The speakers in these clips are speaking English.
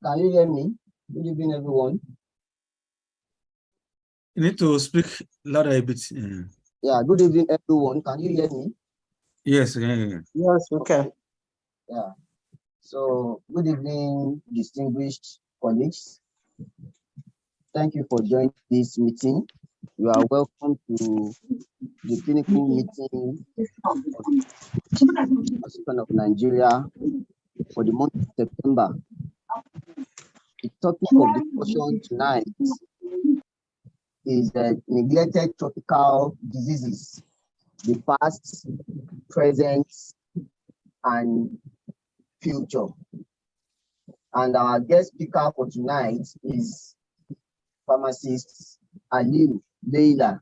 Can you hear me? Good evening, everyone. You need to speak louder a bit. Yeah, good evening, everyone. Can you hear me? Yes, yeah. Yes, we can. Yeah. So, good evening, distinguished colleagues. Thank you for joining this meeting. You are welcome to the clinical meeting of the Association of Nigeria for the month of September. The topic of discussion tonight is neglected tropical diseases, the past, present, and future. And our guest speaker for tonight is pharmacist Aliu Leila.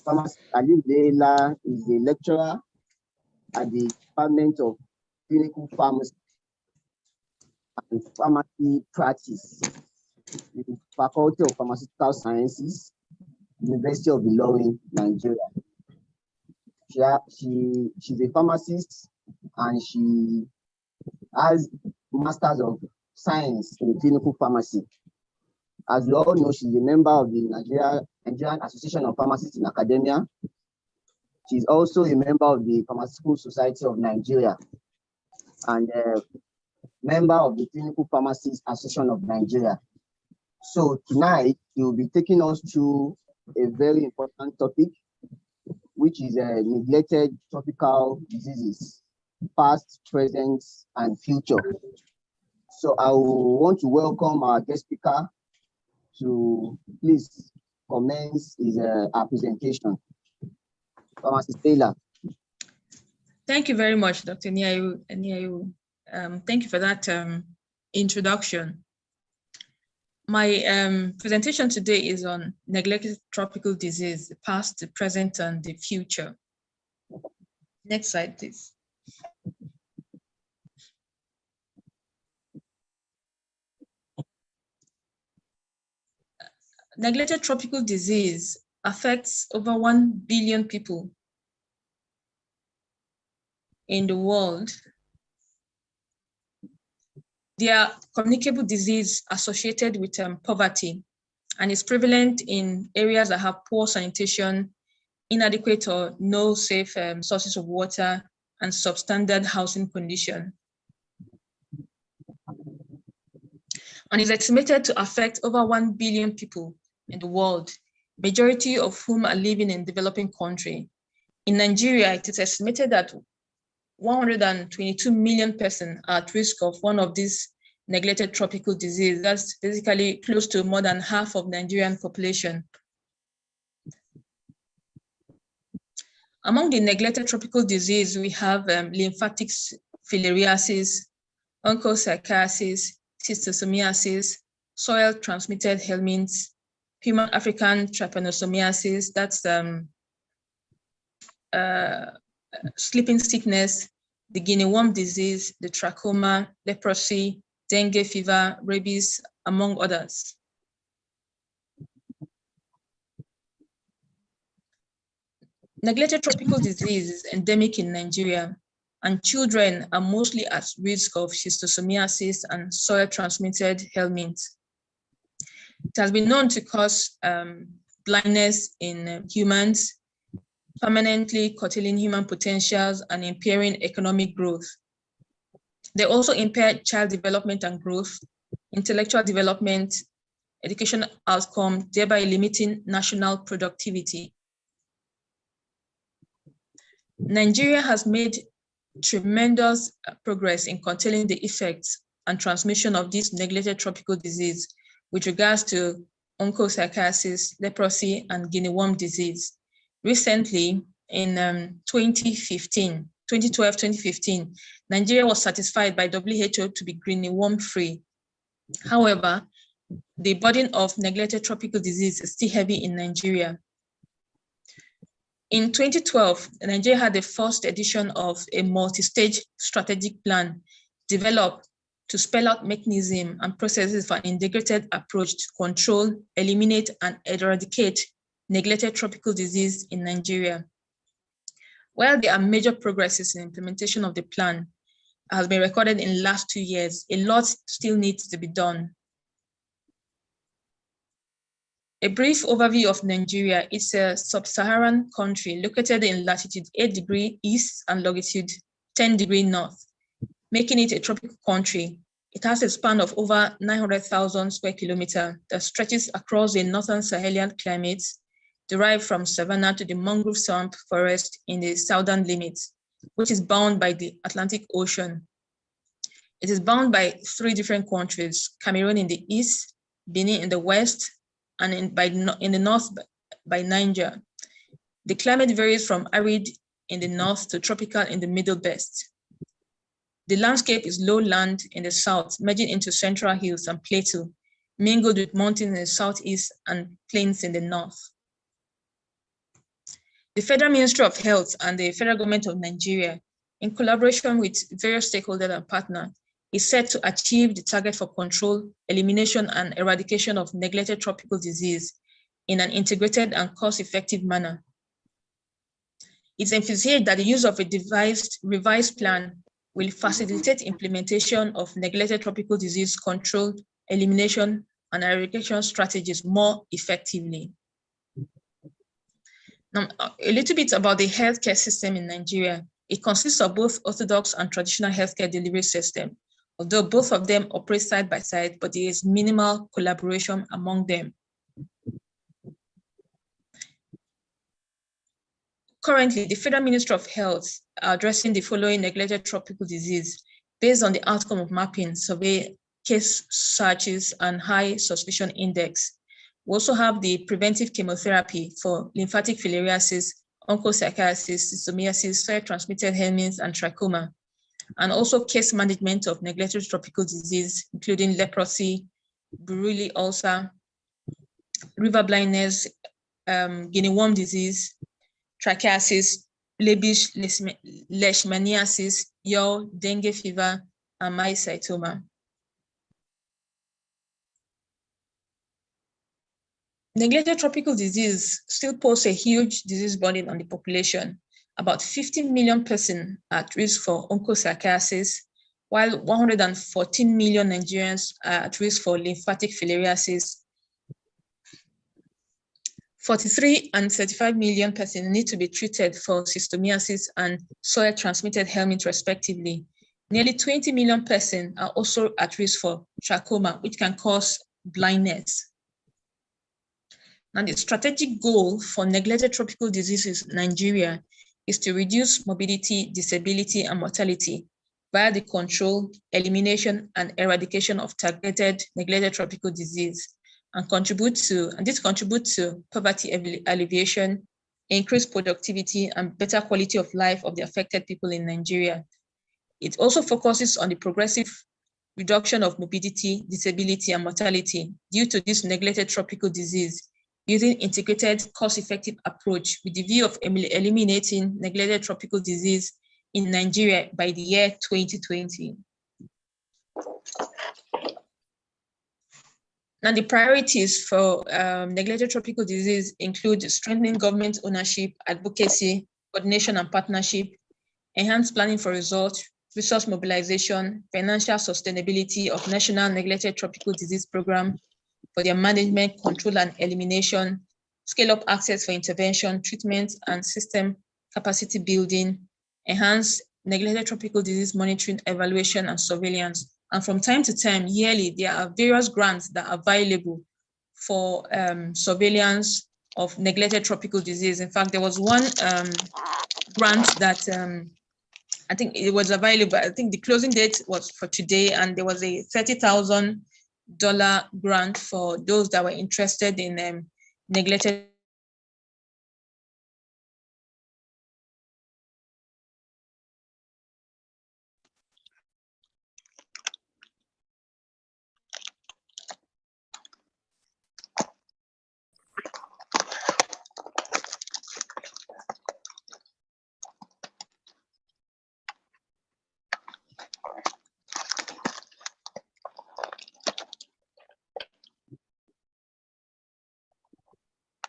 Pharmacist Aliu Leila is a lecturer at the Department of Clinical Pharmacy and Pharmacy Practice in the Faculty of Pharmaceutical Sciences, University of Ilorin, Nigeria. She's a pharmacist and she has Masters of Science in Clinical Pharmacy. As you all know, she's a member of the Nigerian Association of Pharmacists in Academia. She's also a member of the Pharmaceutical Society of Nigeria and a member of the Clinical Pharmacists Association of Nigeria. So tonight, she will be taking us through a very important topic, which is neglected tropical diseases, past, present, and future. So I want to welcome our guest speaker to please commence our presentation. Pharmacist Taylor. Thank you very much, Dr. Niayu. Thank you for that introduction. My presentation today is on neglected tropical disease, the past, the present, and the future. Next slide, please. Neglected tropical disease affects over 1 billion people in the world. They are communicable disease associated with poverty and is prevalent in areas that have poor sanitation, inadequate or no safe sources of water, and substandard housing condition. And is estimated to affect over 1 billion people in the world, majority of whom are living in developing countries. In Nigeria, it is estimated that 122 million persons are at risk of one of these neglected tropical diseases. That's basically close to more than half of Nigerian population. Among the neglected tropical disease, we have lymphatic filariasis, onchocerciasis, schistosomiasis, soil-transmitted helminths, human African trypanosomiasis, that's sleeping sickness, the guinea worm disease, the trachoma, leprosy, dengue fever, rabies, among others. Neglected tropical disease is endemic in Nigeria, and children are mostly at risk of schistosomiasis and soil-transmitted helminths. It has been known to cause blindness in humans, permanently curtailing human potentials and impairing economic growth. They also impair child development and growth, intellectual development, educational outcome, thereby limiting national productivity. Nigeria has made tremendous progress in containing the effects and transmission of this neglected tropical disease with regards to onchocerciasis, leprosy, and guinea worm disease. Recently, in 2012-2015, Nigeria was certified by WHO to be guinea worm free. However, the burden of neglected tropical disease is still heavy in Nigeria. In 2012, Nigeria had the first edition of a multi-stage strategic plan developed to spell out mechanism and processes for an integrated approach to control, eliminate, and eradicate neglected tropical disease in Nigeria. While there are major progresses in implementation of the plan, has been recorded in the last 2 years. A lot still needs to be done. A brief overview of Nigeria. It's a sub-Saharan country located in latitude 8 degrees east and longitude 10 degrees north, making it a tropical country. It has a span of over 900,000 square kilometers that stretches across the northern Sahelian climate, derived from savanna to the mangrove swamp forest in the southern limits, which is bound by the Atlantic Ocean. It is bound by 3 different countries: Cameroon in the east, Benin in the west, and in the north by Niger. The climate varies from arid in the north to tropical in the middle belt. The landscape is lowland in the south, merging into central hills and plateau, mingled with mountains in the southeast and plains in the north. The Federal Ministry of Health and the Federal Government of Nigeria, in collaboration with various stakeholders and partners, is set to achieve the target for control, elimination, and eradication of neglected tropical disease in an integrated and cost-effective manner. It's emphasized that the use of a revised plan will facilitate implementation of neglected tropical disease control, elimination, and eradication strategies more effectively. Now, a little bit about the healthcare system in Nigeria. It consists of both orthodox and traditional healthcare delivery system, although both of them operate side by side, but there is minimal collaboration among them. Currently, the Federal Ministry of Health are addressing the following neglected tropical disease based on the outcome of mapping, survey, case searches, and high suspicion index. We also have the preventive chemotherapy for lymphatic filariasis, onchocerciasis, schistosomiasis, soil-transmitted helminths, and trachoma, and also case management of neglected tropical disease, including leprosy, Buruli ulcer, river blindness, guinea worm disease, trichiasis, leishmaniasis, yaw, dengue fever, and mycetoma. Neglected tropical disease still pose a huge disease burden on the population. About 15 million persons are at risk for onchocerciasis, while 114 million Nigerians are at risk for lymphatic filariasis. 43 and 35 million persons need to be treated for schistosomiasis and soil-transmitted helminth, respectively. Nearly 20 million persons are also at risk for trachoma, which can cause blindness. Now, the strategic goal for neglected tropical diseases in Nigeria is to reduce morbidity, disability, and mortality via the control, elimination, and eradication of targeted neglected tropical disease, and contribute to poverty alleviation, increased productivity, and better quality of life of the affected people in Nigeria. It also focuses on the progressive reduction of morbidity, disability, and mortality due to this neglected tropical disease, using integrated, cost-effective approach with the view of eliminating neglected tropical disease in Nigeria by the year 2020. Now, the priorities for neglected tropical disease include strengthening government ownership, advocacy, coordination and partnership, enhanced planning for results, resource mobilization, financial sustainability of national neglected tropical disease program for their management, control, and elimination, scale up access for intervention, treatment, and system capacity building, enhance neglected tropical disease monitoring, evaluation, and surveillance. And from time to time, yearly, there are various grants that are available for surveillance of neglected tropical disease. In fact, there was one grant that I think it was available. I think the closing date was for today, and there was a $30,000 grant for those that were interested in neglected.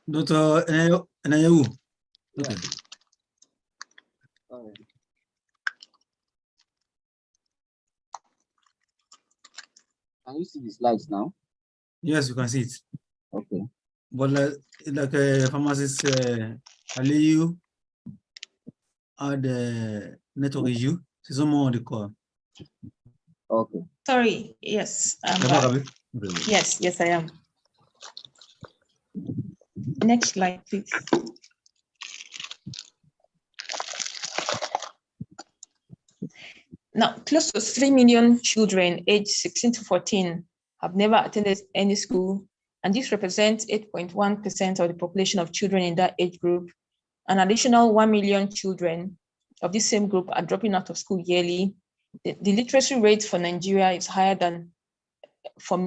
Dr. Enayewu. Okay. Can you see the slides now? Yes, you can see it. Okay. But like pharmacist Aliyu had a network issue. She's someone on the call. Okay. Sorry, yes, I'm You're back. back, Abi? Yes, yes, I am. Next slide, please. Now, close to 3 million children aged 16 to 14 have never attended any school, and this represents 8.1% of the population of children in that age group. An additional 1 million children of this same group are dropping out of school yearly. The literacy rate for Nigeria is higher for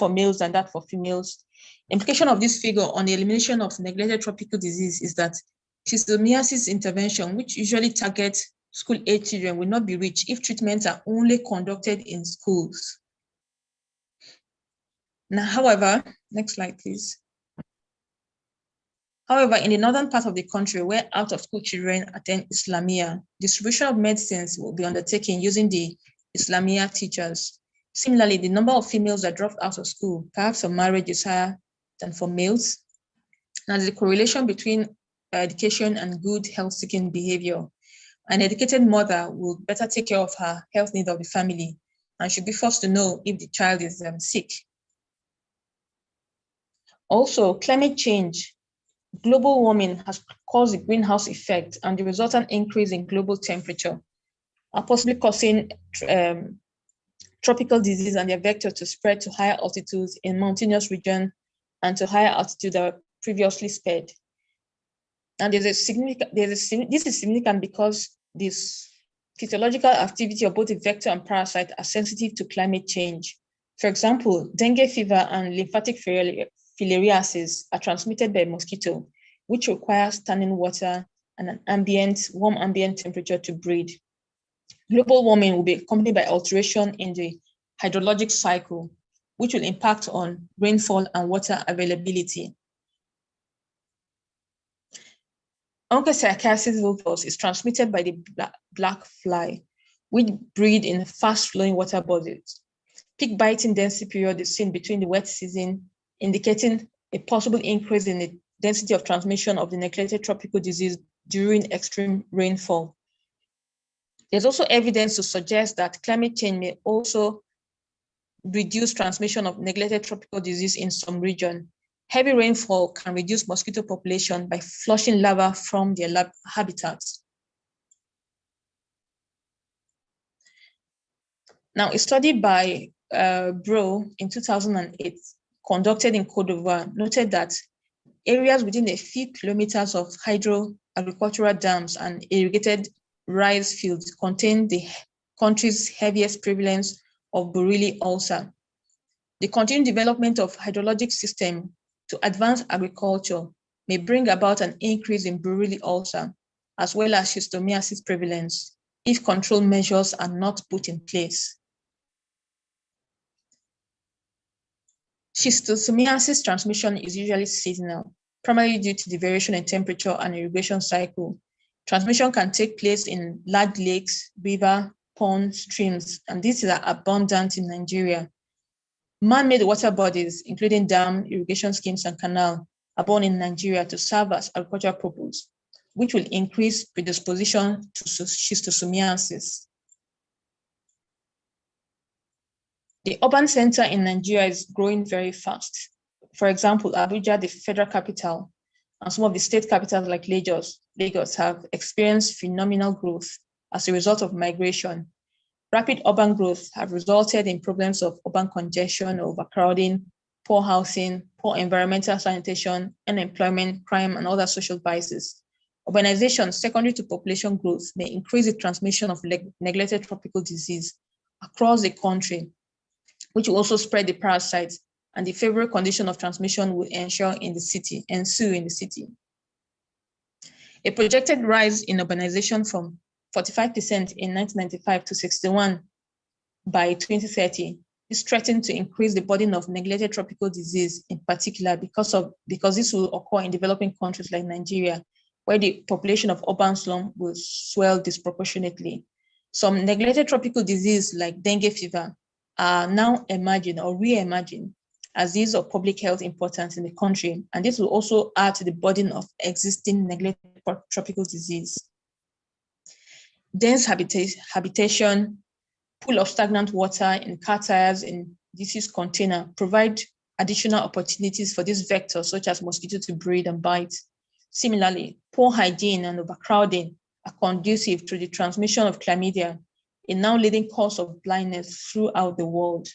males than that for females. Implication of this figure on the elimination of neglected tropical disease is that schistosomiasis intervention, which usually targets school-age children, will not be reached if treatments are only conducted in schools. Now, however, next slide, please. However, in the northern part of the country where out-of-school children attend Islamia, distribution of medicines will be undertaken using the Islamia teachers. Similarly, the number of females that dropped out of school, perhaps for marriage, is higher than for males. Now, there's a correlation between education and good health-seeking behavior. An educated mother will better take care of her health needs of the family and should be forced to know if the child is sick. Also, climate change, global warming has caused the greenhouse effect and the resultant increase in global temperature are possibly causing tropical disease and their vector to spread to higher altitudes in mountainous regions and to higher altitude that were previously spared. And this is significant because this physiological activity of both the vector and parasite are sensitive to climate change. For example, dengue fever and lymphatic filariasis are transmitted by mosquito, which requires standing water and an warm ambient temperature to breed. Global warming will be accompanied by alteration in the hydrologic cycle, which will impact on rainfall and water availability. Onchocerciasis vulpus is transmitted by the black fly, which breed in fast-flowing water bodies. Peak biting density period is seen between the wet season, indicating a possible increase in the density of transmission of the neglected tropical disease during extreme rainfall. There's also evidence to suggest that climate change may also reduce transmission of neglected tropical disease in some regions. Heavy rainfall can reduce mosquito population by flushing larvae from their habitats. Now, a study by Bro in 2008, conducted in Cote d'Ivoire, noted that areas within a few kilometers of hydro-agricultural dams and irrigated rice fields contain the country's heaviest prevalence of Buruli ulcer. The continued development of hydrologic system to advance agriculture may bring about an increase in Buruli ulcer, as well as schistosomiasis prevalence, if control measures are not put in place. Schistosomiasis transmission is usually seasonal, primarily due to the variation in temperature and irrigation cycle. Transmission can take place in large lakes, rivers, ponds, streams, and these are abundant in Nigeria. Man-made water bodies, including dam, irrigation schemes, and canal, are born in Nigeria to serve as agricultural purpose, which will increase predisposition to schistosomiasis. The urban center in Nigeria is growing very fast. For example, Abuja, the federal capital, and some of the state capitals like Lagos have experienced phenomenal growth as a result of migration. Rapid urban growth have resulted in problems of urban congestion, overcrowding, poor housing, poor environmental sanitation, unemployment, crime, and other social vices. Urbanization, secondary to population growth, may increase the transmission of neglected tropical disease across the country, which will also spread the parasites, and the favorable condition of transmission will ensue in the city. A projected rise in urbanization from 45% in 1995 to 61% by 2030 is threatened to increase the burden of neglected tropical disease, in particular because this will occur in developing countries like Nigeria, where the population of urban slum will swell disproportionately. Some neglected tropical disease like dengue fever are now emerging or re-emerging as these of public health importance in the country, and this will also add to the burden of existing neglected tropical disease. Dense habitation, pool of stagnant water in car tires in disease container provide additional opportunities for these vectors, such as mosquito to breed and bite. Similarly, poor hygiene and overcrowding are conducive to the transmission of chlamydia, a now leading cause of blindness throughout the world.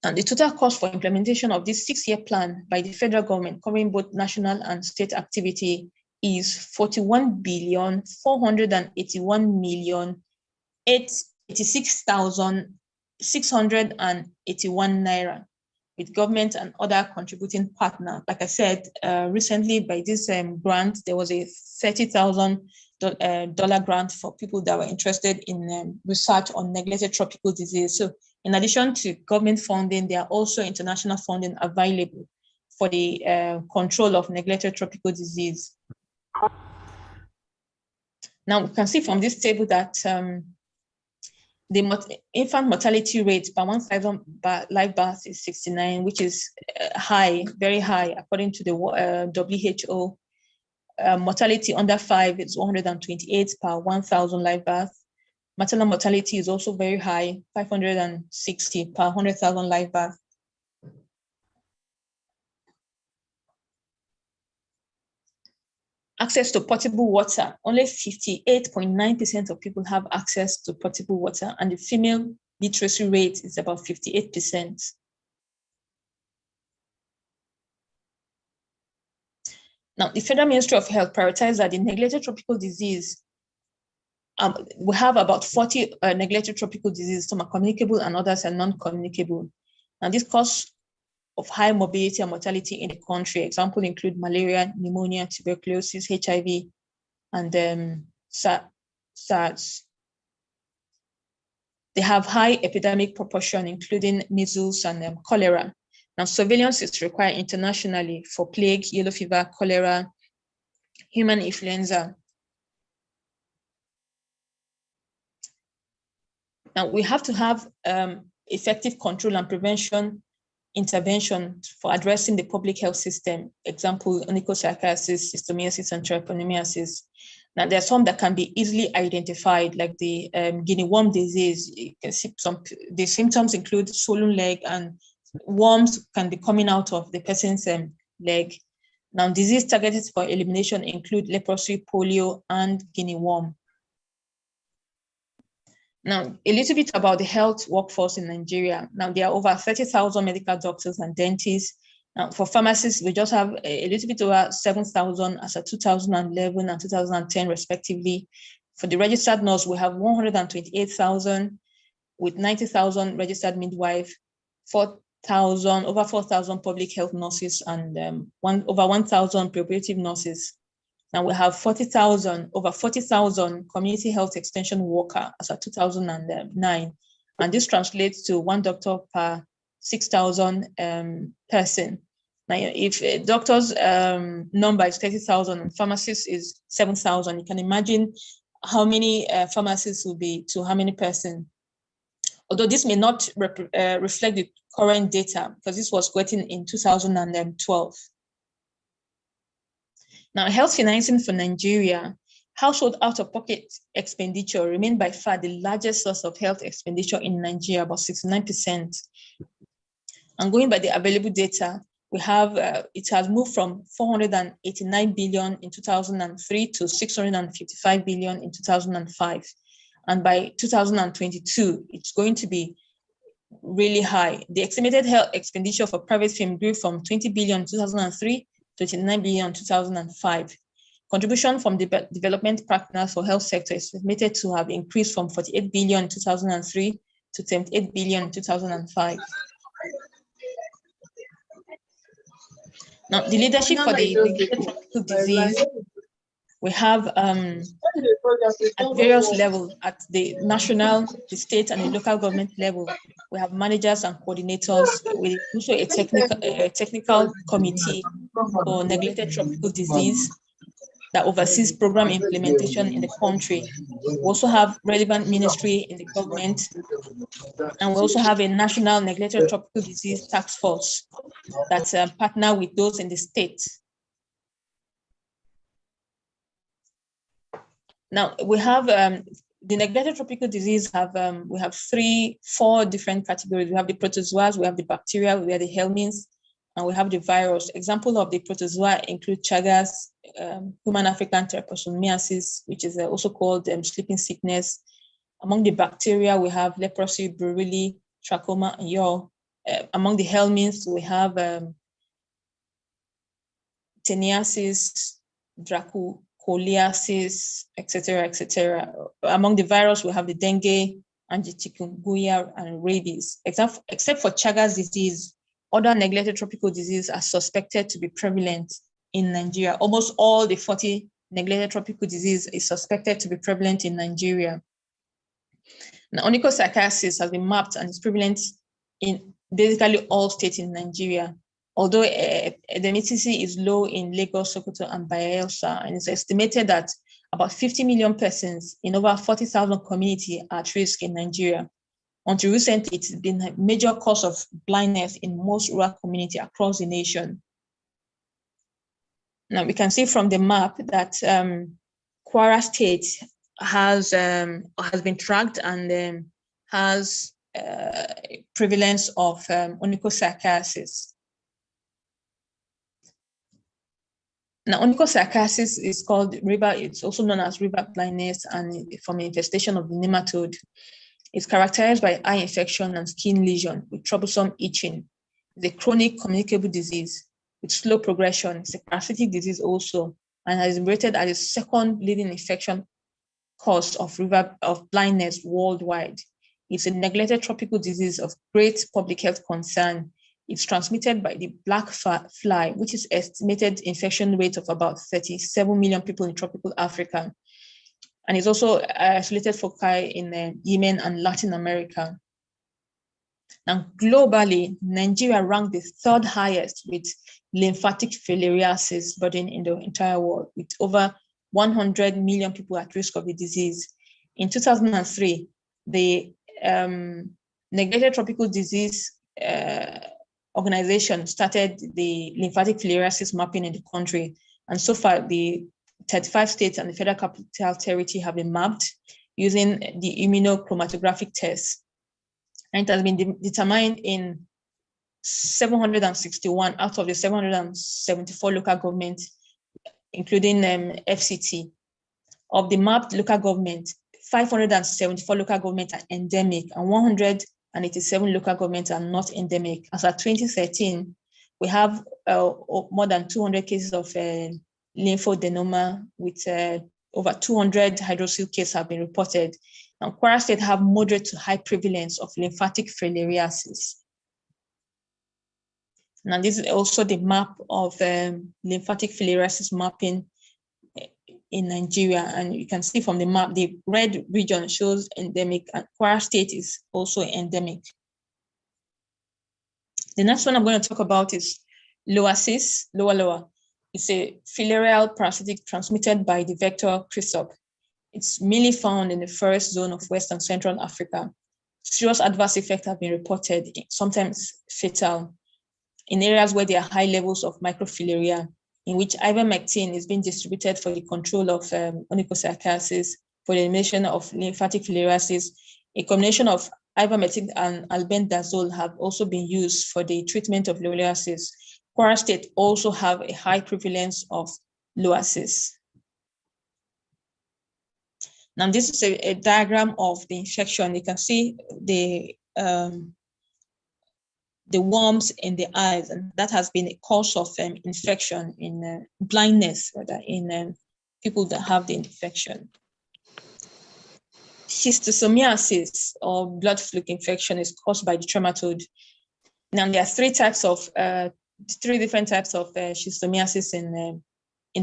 And the total cost for implementation of this 6-year plan by the federal government, covering both national and state activity, is 41,481,886,681 naira, with government and other contributing partners. Like I said, recently by this grant, there was a $30,000 grant for people that were interested in research on neglected tropical disease. So in addition to government funding, there are also international funding available for the control of neglected tropical disease. Now we can see from this table that the infant mortality rate per 1,000 live births is 69, which is high, very high, according to the WHO. Mortality under 5 is 128 per 1,000 live births. Maternal mortality is also very high, 560 per 100,000 live births. Access to potable water, only 58.9% of people have access to potable water, and the female literacy rate is about 58%. Now, the Federal Ministry of Health prioritized that the neglected tropical disease, we have about 40 neglected tropical diseases. Some are communicable and others are non-communicable. And this cause of high morbidity and mortality in the country. Examples include malaria, pneumonia, tuberculosis, HIV, and SARS. They have high epidemic proportion, including measles and cholera. Now, surveillance is required internationally for plague, yellow fever, cholera, human influenza. Now, we have to have effective control and prevention intervention for addressing the public health system. Example, onychopsoriasis, schistosomiasis, and trichomoniasis. Now, there are some that can be easily identified, like the guinea worm disease. You can see the symptoms include swollen leg, and worms can be coming out of the person's leg. Now, disease targeted for elimination include leprosy, polio, and guinea worm. Now, a little bit about the health workforce in Nigeria. Now, there are over 30,000 medical doctors and dentists. Now, for pharmacists, we just have a little bit over 7,000 as of 2011 and 2010, respectively. For the registered nurse, we have 128,000 with 90,000 registered midwife, over 4,000 public health nurses, and over 1,000 preoperative nurses. Now we have over 40,000 community health extension worker as of 2009. And this translates to 1 doctor per 6,000 person. Now, if a doctor's number is 30,000 and pharmacists is 7,000, you can imagine how many pharmacists will be to how many persons. Although this may not reflect the current data, because this was gotten in 2012. Now, health financing for Nigeria, household out-of-pocket expenditure remain by far the largest source of health expenditure in Nigeria, about 69%. And going by the available data, we have, it has moved from 489 billion in 2003 to 655 billion in 2005. And by 2022, it's going to be really high. The estimated health expenditure for private firm grew from 20 billion in 2003 to 29 billion in 2005. Contribution from development partners for health sector is estimated to have increased from 48 billion in 2003 to 78 billion in 2005. Now, the leadership for the tropical disease, we have at various levels, at the national, the state, and the local government level, we have managers and coordinators with also a technical committee for neglected tropical disease. that oversees program implementation in the country. We also have relevant ministry in the government, and we also have a national neglected tropical disease task force that partner with those in the state. Now we have the neglected tropical disease we have 4 different categories. We have the protozoas, we have the bacteria, we have the helminths, and we have the virus. Example of the protozoa include Chagas, human African trypanosomiasis, which is also called sleeping sickness. Among the bacteria, we have leprosy, Borrelia, trachoma, and yaw. Among the helminths, we have Teniasis, Dracoliasis, etc., etc. Among the virus, we have the dengue, and the chikungunya, and rabies. Except for Chagas disease, other neglected tropical diseases are suspected to be prevalent in Nigeria. Almost all the 40 neglected tropical disease is suspected to be prevalent in Nigeria. Now, onychopsychiasis has been mapped and is prevalent in basically all states in Nigeria, although endemicity is low in Lagos, Sokoto, and Bayelsa, and it's estimated that about 50 million persons in over 40,000 communities are at risk in Nigeria. Until recently, it's been a major cause of blindness in most rural communities across the nation. Now, we can see from the map that Kwara State has been tracked and has prevalence of onychopsychiasis. Now, onychopsychiasis is called it's also known as river blindness, and from infestation of the nematode. It's characterized by eye infection and skin lesion with troublesome itching. It's a chronic communicable disease with slow progression. It's a parasitic disease also, and has been rated as the second leading infection cause of blindness worldwide. It's a neglected tropical disease of great public health concern. It's transmitted by the black fly, which is estimated infection rate of about 37 million people in tropical Africa. And it's also isolated foci in Yemen and Latin America. Now, globally, Nigeria ranked the 3rd highest with lymphatic filariasis burden in the entire world, with over 100 million people at risk of the disease. In 2003, the Neglected Tropical Disease Organization started the lymphatic filariasis mapping in the country. And so far, the 35 states and the Federal Capital Territory have been mapped using the immunochromatographic test. And it has been determined in 761 out of the 774 local governments, including FCT. Of the mapped local government, 574 local governments are endemic and 187 local governments are not endemic. As of 2013, we have more than 200 cases of lymphoadenoma, with over 200 hydrocele cases have been reported. Now, Kwara State have moderate to high prevalence of lymphatic filariasis. Now, this is also the map of lymphatic filariasis mapping in Nigeria. And you can see from the map, the red region shows endemic, and Kwara State is also endemic. The next one I'm going to talk about is loasis, loa. It's a filarial parasitic transmitted by the vector Chrysop. It's mainly found in the forest zone of West and Central Africa. Serious adverse effects have been reported, sometimes fatal, in areas where there are high levels of microfilaria, in which ivermectin is being distributed for the control of onychopsychiasis, for the elimination of lymphatic filariasis. A combination of ivermectin and albendazole have also been used for the treatment of loasis. Kwara State also have a high prevalence of loasis. Now, this is a diagram of the infection. You can see the worms in the eyes, and that has been a cause of infection in blindness, rather, in people that have the infection. Schistosomiasis, or blood fluke infection, is caused by the trematode. Now, there are three different types of schistosomiasis in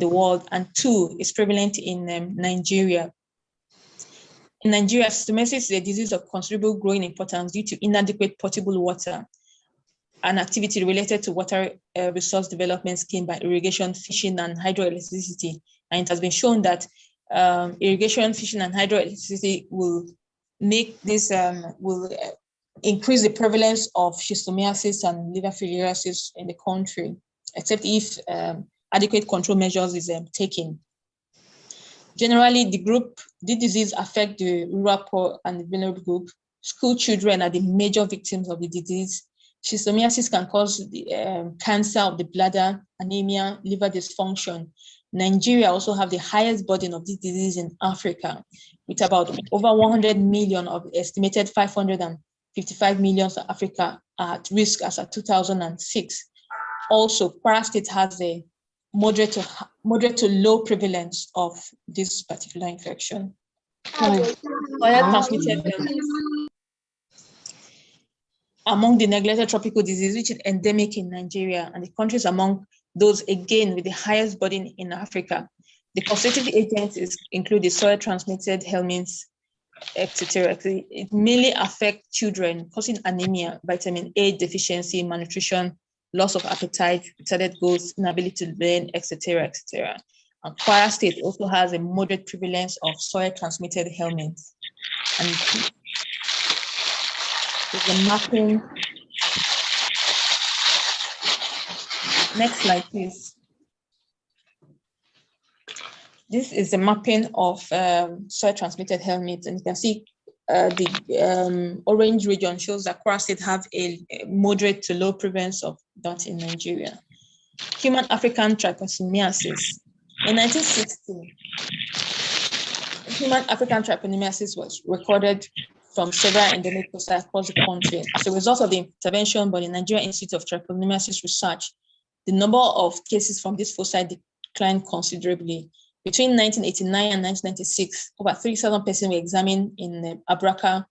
the world, and 2 is prevalent in Nigeria. In Nigeria, schistosomiasis is a disease of considerable growing importance due to inadequate potable water and activity related to water resource development scheme by irrigation, fishing, and hydroelectricity And it has been shown that irrigation, fishing, and hydroelectricity will make this, increase the prevalence of schistosomiasis and liver filariasis in the country, except if adequate control measures is taken. Generally, the disease affect the rural poor and the vulnerable group. School children are the major victims of the disease. Schistosomiasis can cause the, cancer of the bladder, anemia, liver dysfunction. Nigeria also have the highest burden of this disease in Africa, with about over 100 million of estimated 555 million of Africa at risk as of 2006. Also, Kwara State has a moderate to low prevalence of this particular infection. Transmitted among the neglected tropical disease, which is endemic in Nigeria, and the countries among those again with the highest burden in Africa. The causative agents include the soil-transmitted helminths, etc. It mainly affects children, causing anemia, vitamin A deficiency, malnutrition, loss of appetite, retarded growth, inability to learn, etc., etc. And Kwara State also has a moderate prevalence of soil-transmitted helminths. And there's a mapping. Next slide, please. This is the mapping of soil-transmitted helminths, and you can see the orange region shows that Kwara State have a moderate to low prevalence of that in Nigeria. Human African trypanosomiasis. In 1960, human African trypanosomiasis was recorded from several endemic foci across the country. As a result of the intervention by the Nigerian Institute of Trypanosomiasis Research, the number of cases from this foci declined considerably. Between 1989 and 1996, over 3,000 persons were examined in Abraka,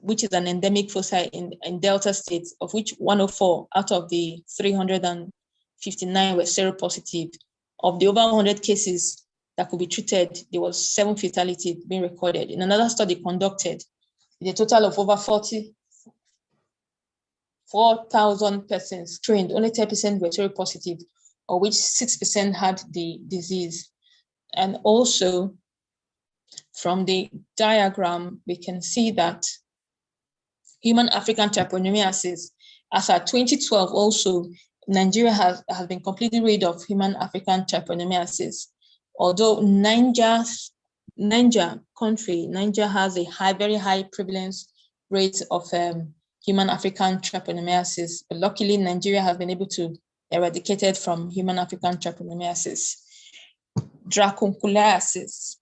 which is an endemic foci in Delta State, of which 104 out of the 359 were seropositive. Of the over 100 cases that could be treated, there was 7 fatalities being recorded. In another study conducted, with a total of over 4,000 persons screened, only 10% were seropositive, of which 6% had the disease. And also, from the diagram, we can see that human African trypanosomiasis, as at 2012 also, Nigeria has been completely rid of human African trypanosomiasis. Although Niger has a very high prevalence rate of human African trypanosomiasis, but luckily Nigeria has been able to eradicate it from human African trypanosomiasis. Dracunculiasis.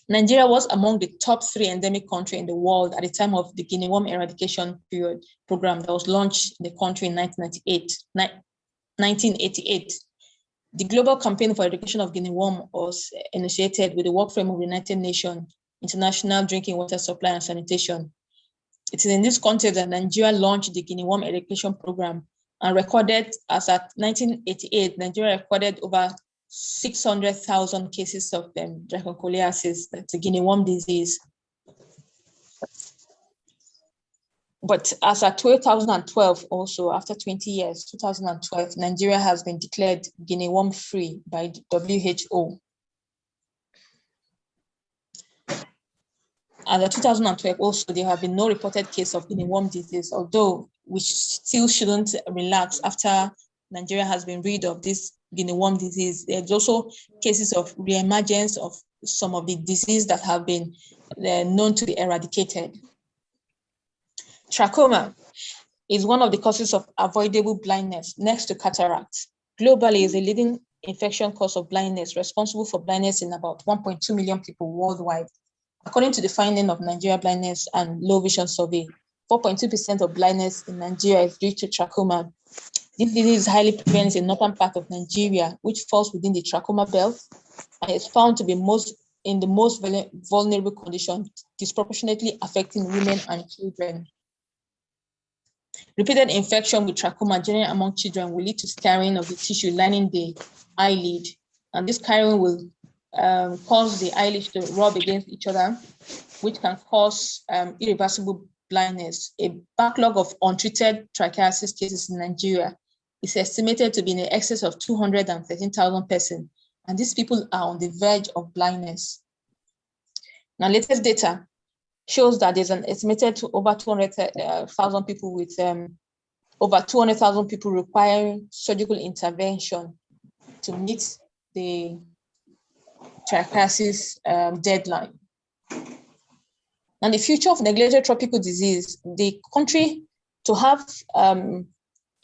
Nigeria was among the top 3 endemic countries in the world at the time of the guinea worm eradication program that was launched in the country in 1988. The global campaign for eradication of guinea worm was initiated with the work frame of the United Nations International Drinking Water Supply and Sanitation. It is in this context that Nigeria launched the guinea worm eradication program and recorded, as at 1988, Nigeria recorded over 600,000 cases of dracunculiasis, that's a guinea worm disease. But as at 2012, also after 20 years, 2012, Nigeria has been declared guinea worm free by the WHO. As of 2012, also there have been no reported case of guinea worm disease, although we still shouldn't relax after Nigeria has been rid of this guinea worm disease. There's also cases of reemergence of some of the disease that have been known to be eradicated. Trachoma is one of the causes of avoidable blindness next to cataract. Globally, is a leading infection cause of blindness, responsible for blindness in about 1.2 million people worldwide. According to the finding of Nigeria Blindness and Low Vision Survey, 4.2% of blindness in Nigeria is due to trachoma. This disease is highly prevalent in the northern part of Nigeria, which falls within the trachoma belt, and is found to be in the most vulnerable condition, disproportionately affecting women and children. Repeated infection with trachoma, generally among children, will lead to scarring of the tissue lining the eyelid, and this scarring will cause the eyelids to rub against each other, which can cause irreversible blindness. A backlog of untreated trichiasis cases in Nigeria is estimated to be in excess of 213,000 persons, And these people are on the verge of blindness. Now, latest data shows that there's an estimated to over 200,000 people with over 200,000 people requiring surgical intervention to meet the triacrisis deadline. And the future of neglected tropical disease, the country, to have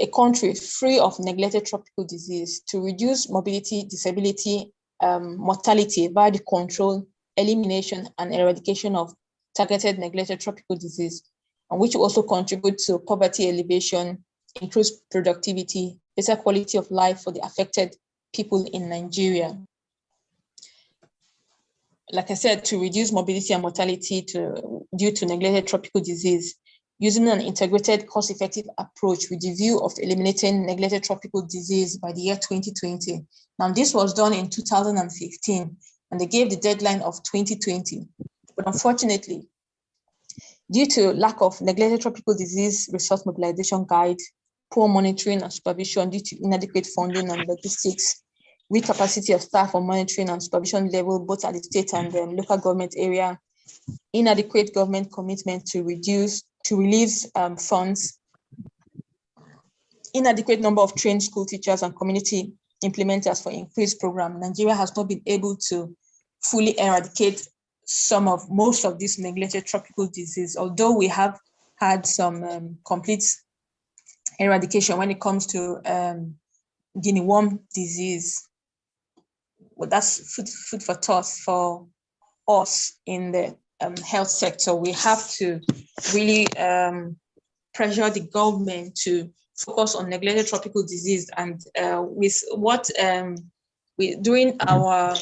a country free of neglected tropical disease, to reduce mobility, disability, mortality via the control, elimination, and eradication of targeted neglected tropical disease, and which also contribute to poverty alleviation, increase productivity, better quality of life for the affected people in Nigeria. Like I said, to reduce mobility and mortality due to neglected tropical disease, using an integrated, cost-effective approach with the view of eliminating neglected tropical disease by the year 2020. Now, this was done in 2015, and they gave the deadline of 2020. But unfortunately, due to lack of neglected tropical disease resource mobilization guide, poor monitoring and supervision due to inadequate funding and logistics, weak capacity of staff on monitoring and supervision level, both at the state and local government area, inadequate government commitment to release funds, inadequate number of trained school teachers and community implementers for increased program. Nigeria has not been able to fully eradicate most of this neglected tropical disease, although we have had some complete eradication when it comes to guinea worm disease. Well, that's food for thought for us in the health sector. We have to really pressure the government to focus on neglected tropical disease. And with what during our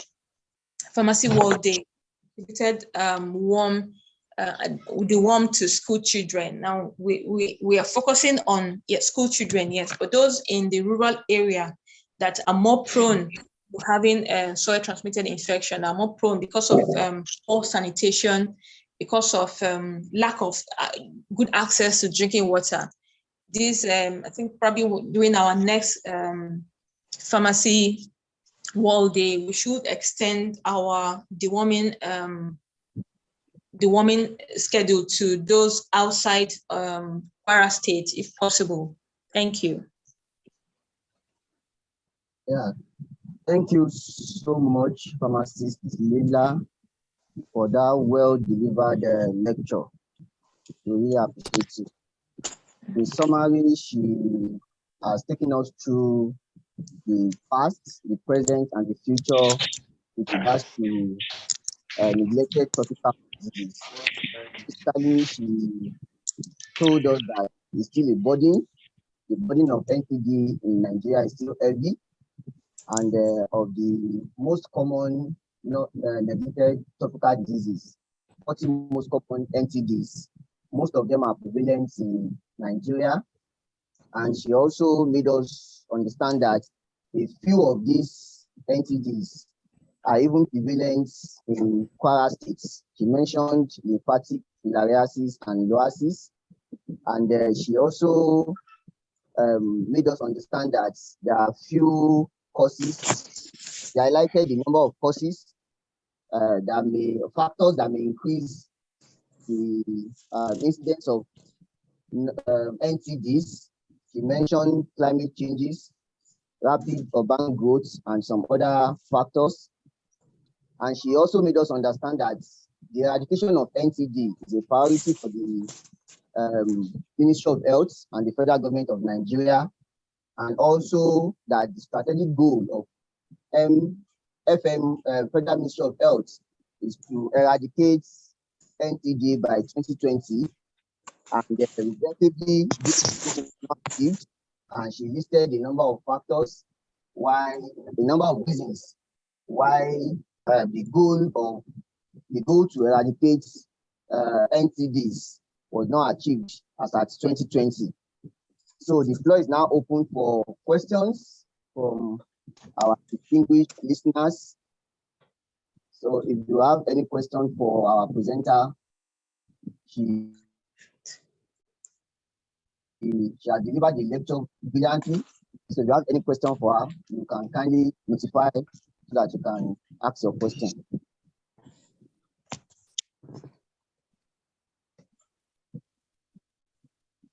Pharmacy World Day, we distributed the worm to school children. Now we are focusing on school children, yes, but those in the rural area that are more prone to having soil transmitted infection are more prone because of poor sanitation, because of lack of good access to drinking water. This, I think probably during our next Pharmacy World Day, we should extend our deworming schedule to those outside Kwara State, if possible. Thank you. Yeah, thank you so much, Pharmacist Leila, for that well-delivered lecture. We really appreciate it. In summary, she has taken us through the past, the present, and the future with regards to neglected tropical disease. Basically, she told us that it's still a burden. The burden of NTD in Nigeria is still heavy, and of the most common neglected tropical diseases, 40 most common NTDs, most of them are prevalent in Nigeria. And she also made us understand that a few of these NTDs are even prevalent in Kwara State. She mentioned lymphatic filariasis and loasis. And she also made us understand that there are few causes. They highlighted the number of causes factors that may increase the incidence of NTDs. She mentioned climate changes, rapid urban growth, and some other factors. And she also made us understand that the eradication of NTD is a priority for the Ministry of Health and the federal government of Nigeria, and also that the strategic goal of Federal Ministry of Health is to eradicate NTD by 2020, and regrettably this is not achieved. And she listed the number of factors why, the number of reasons why the goal to eradicate NTDs was not achieved as at 2020. So the floor is now open for questions from our distinguished listeners. So if you have any question for our presenter, she has delivered the lecture brilliantly. So if you have any question for her, you can kindly notify so that you can ask your question.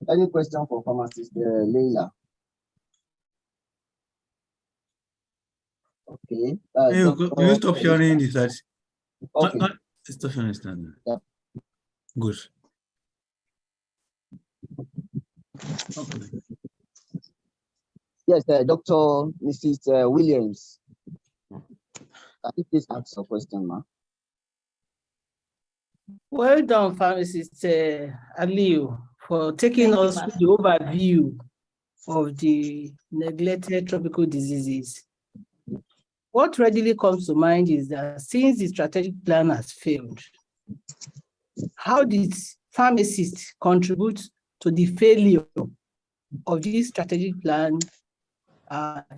Any question for pharmacist Leila? Okay. Can you stop sharing the slides? Okay. Stop sharing the slides. Yeah. Good. Okay. Yes, Dr. Mrs. Williams. Can you please ask your question, ma? Well done, pharmacist Aliyu, for taking Thank you, us ma'am. through the overview of the neglected tropical diseases. What readily comes to mind is that since the strategic plan has failed, how did pharmacists contribute to the failure of this strategic plan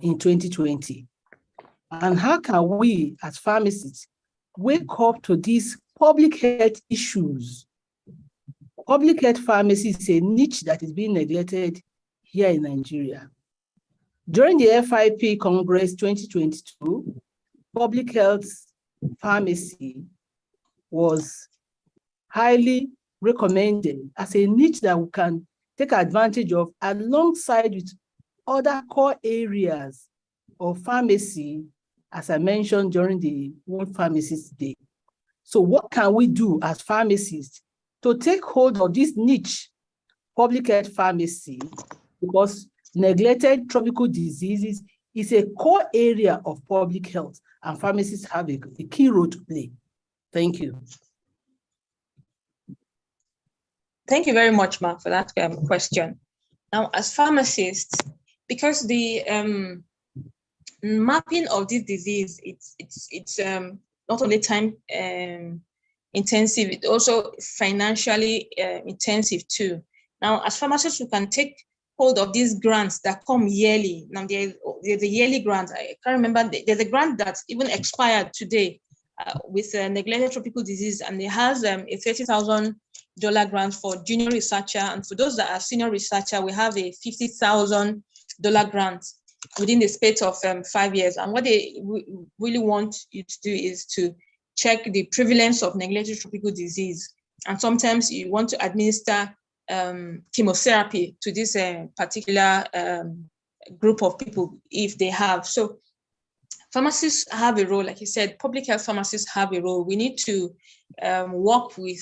in 2020? And how can we as pharmacists wake up to these public health issues? Public health pharmacy is a niche that is being neglected here in Nigeria. During the FIP Congress 2022, public health pharmacy was highly recommended as a niche that we can take advantage of alongside with other core areas of pharmacy, as I mentioned during the World Pharmacist Day. So what can we do as pharmacists to take hold of this niche public health pharmacy? Because neglected tropical diseases is a core area of public health, and pharmacists have a key role to play. Thank you. Thank you very much, Mark, for that question. Now, as pharmacists, because the mapping of this disease, it's not only time intensive, it's also financially intensive too. Now, as pharmacists, we can take hold of these grants that come yearly. Now, there's a yearly grant. I can't remember. There's a grant that's even expired today with neglected tropical disease, and it has a $30,000 grant for junior researcher, and for those that are senior researcher, we have a $50,000 grant within the space of 5 years. And what they really want you to do is to check the prevalence of neglected tropical disease. And sometimes you want to administer chemotherapy to this particular group of people if they have. So pharmacists have a role, like you said, public health pharmacists have a role. We need to work with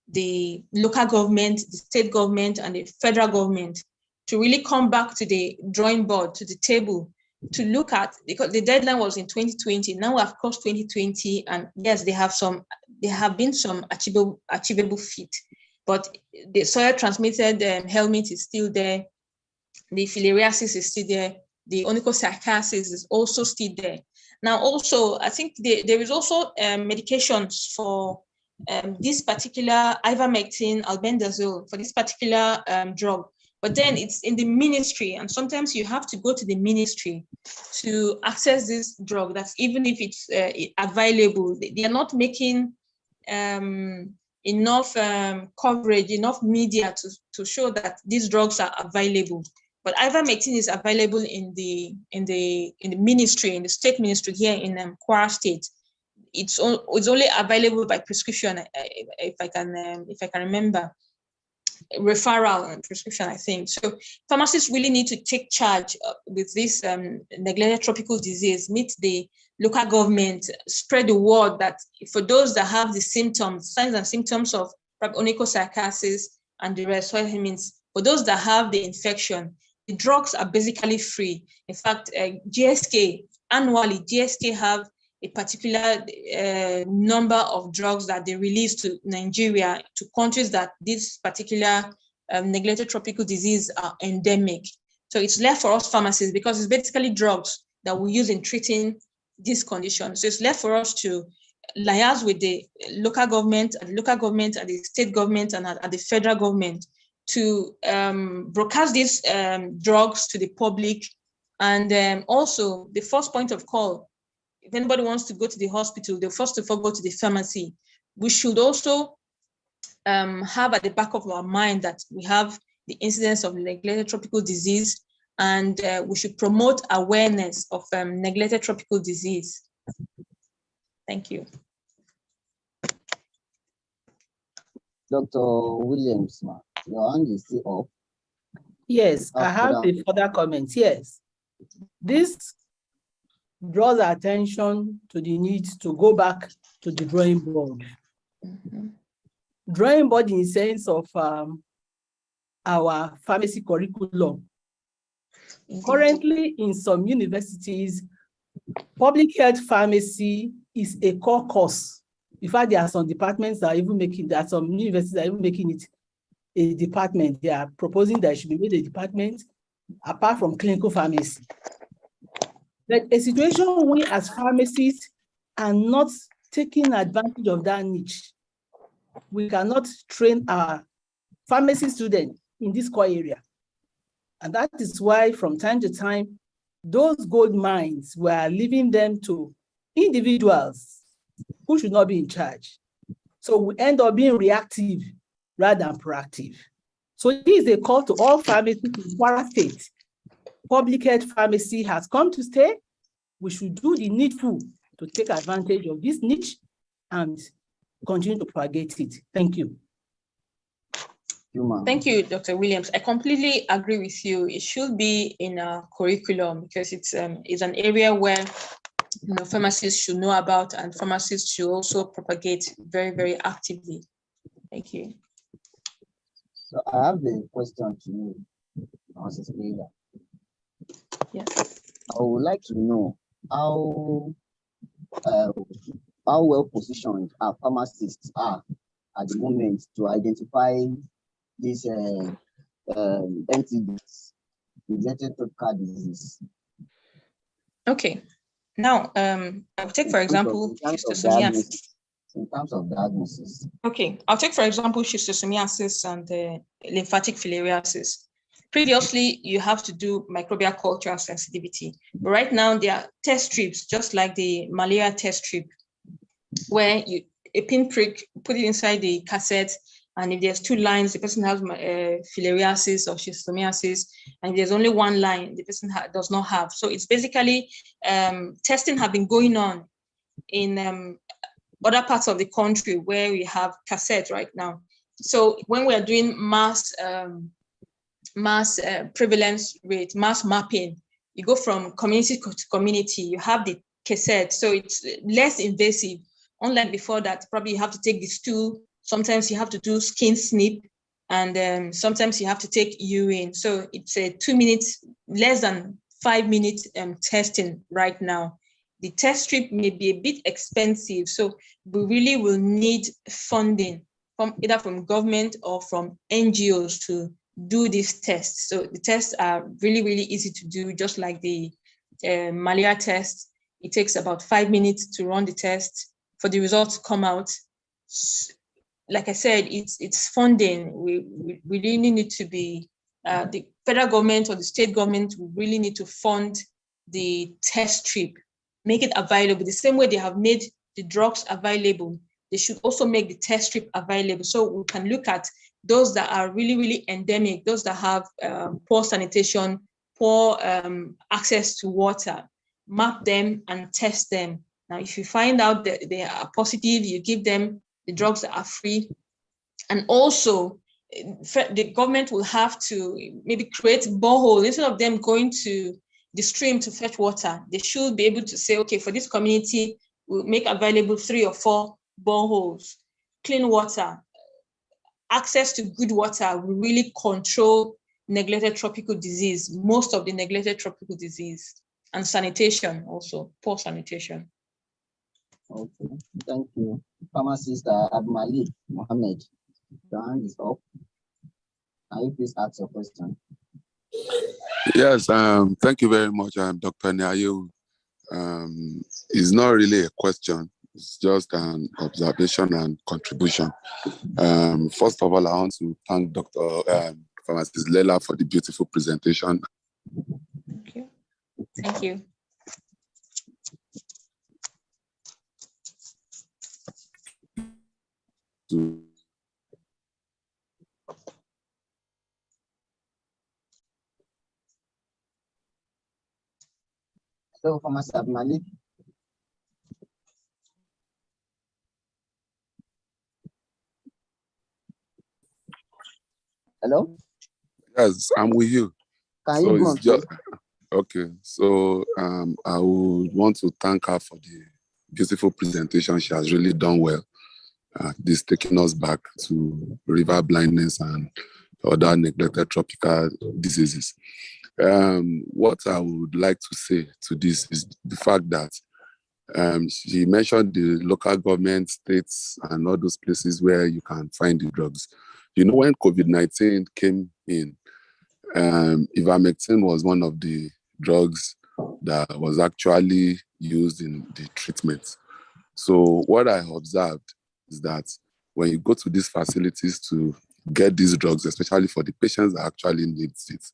the local government, the state government, and the federal government to really come back to the drawing board, to the table, to look at, because the deadline was in 2020. Now we have crossed 2020, and yes, there have been some achievable feat, but the soil-transmitted helminth is still there, the filariasis is still there, the onychosarcosis is also still there. Now, also, I think there is also medications for this particular ivermectin, albendazole, for this particular drug. But then it's in the ministry, and sometimes you have to go to the ministry to access this drug. That's even if it's available. They are not making enough coverage, enough media to show that these drugs are available. But ivermectin is available in the ministry, in the state ministry here in Kwara State. It's only available by prescription, if I can remember, referral and prescription, I think. So pharmacists really need to take charge with this neglected tropical disease, meet the local government, spread the word that for those that have the symptoms, signs and symptoms of onychosarcosis and the rest, so it means for those that have the infection, the drugs are basically free. In fact, GSK, annually, GSK have a particular number of drugs that they release to Nigeria, to countries that this particular neglected tropical disease are endemic. So it's left for us pharmacists, because it's basically drugs that we use in treating this condition. So it's left for us to liaise with the local government, and the state government, and at the federal government to broadcast these drugs to the public. And also the first point of call, if anybody wants to go to the hospital, they first of all go to the pharmacy. We should also have at the back of our mind that we have the incidence of neglected tropical disease, and we should promote awareness of neglected tropical disease. Thank you. Dr. Williams, your hand is still up. Yes, I have a further comment. Yes, this draws attention to the need to go back to the drawing board. Drawing board in the sense of our pharmacy curriculum. Currently, in some universities, public health pharmacy is a core course. In fact, there are some departments that are even making, there are some universities that are even making it a department. They are proposing that it should be made a department apart from clinical pharmacy. But a situation we as pharmacists are not taking advantage of that niche. We cannot train our pharmacy students in this core area. And that is why from time to time, those gold mines, we are leaving them to individuals who should not be in charge. So we end up being reactive rather than proactive. So this is a call to all pharmacists in Kwara State. Public health pharmacy has come to stay. We should do the needful to take advantage of this niche and continue to propagate it. Thank you. Thank you, Dr. Williams. I completely agree with you. It should be in our curriculum because it's an area where pharmacists should know about, and pharmacists should also propagate very, very actively. Thank you. So I have a question to you, Mrs. Leila. Yes. I would like to know how well positioned our pharmacists are at the moment to identify these NTDs, neglected tropical disease. Okay. Now, I'll take for example schistosomiasis. In terms of diagnosis. Okay, I'll take for example schistosomiasis and lymphatic filariasis. Previously, you have to do microbial culture sensitivity, but right now there are test strips, just like the malaria test strip, where you a pinprick, put it inside the cassette, and if there's 2 lines, the person has filariasis or schistosomiasis, and if there's only 1 line, the person does not have. So it's basically testing have been going on in other parts of the country where we have cassette right now. So when we are doing mass prevalence rate, mass mapping, you go from community to community, you have the cassette, so it's less invasive. Unlike before that, probably you have to take the stool, sometimes you have to do skin snip, and sometimes you have to take urine. So it's a 2 minutes, less than 5 minutes testing right now. The test strip may be a bit expensive, so we really will need funding from either from government or from NGOs to do these tests. So the tests are really, really easy to do, just like the malaria test. It takes about 5 minutes to run the test for the results to come out. Like I said, it's funding. We really need to be, the federal government or the state government really need to fund the test strip, make it available. The same way they have made the drugs available, they should also make the test strip available, so we can look at those that are really, really endemic, those that have poor sanitation, poor access to water, map them and test them. Now, if you find out that they are positive, you give them the drugs that are free. And also, the government will have to maybe create borehole instead of them going to the stream to fetch water. They should be able to say, okay, for this community, we'll make available 3 or 4 boreholes, clean water, access to good water will really control neglected tropical disease, most of the neglected tropical disease, and sanitation also, poor sanitation. Okay, thank you. Pharmacist Abmalik Mohammed, your hand is up. Can you please ask your question? Yes, thank you very much, Dr. Nyayo. It's not really a question, it's just an observation and contribution. First of all, I want to thank Dr. Pharmacist Leila for the beautiful presentation. Thank you. Thank you. So, Pharmacist Abmalik. Hello? Yes, I'm with you. Can So you go it's on, just please? okay. So I would want to thank her for the beautiful presentation. She has really done well. This taking us back to river blindness and other neglected tropical diseases. What I would like to say to this is the fact that she mentioned the local government, states, and all those places where you can find the drugs. You know, when COVID-19 came in, ivermectin was one of the drugs that was actually used in the treatment. So what I observed is that when you go to these facilities to get these drugs, especially for the patients that actually need it,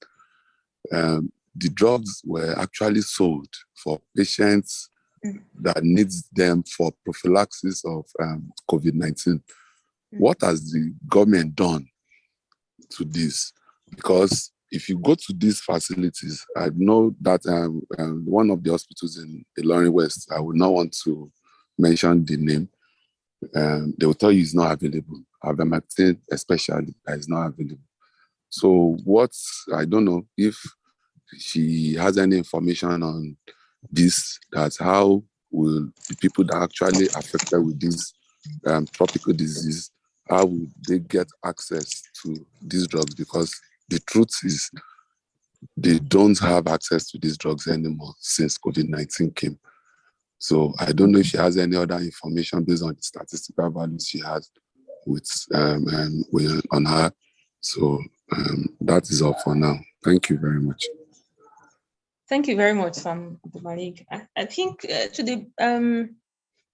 the drugs were actually sold for patients that needs them for prophylaxis of COVID-19. What has the government done to this? Because if you go to these facilities, I know that one of the hospitals in Ilorin West, I would not want to mention the name, they will tell you it's not available. Ivermectin especially is not available. So I don't know if she has any information on this, that's how will the people that are actually affected with this tropical disease, how would they get access to these drugs? Because the truth is they don't have access to these drugs anymore since COVID-19 came. So I don't know if she has any other information based on the statistical values she has on her. So that is all for now. Thank you very much. Thank you very much, Malik. I think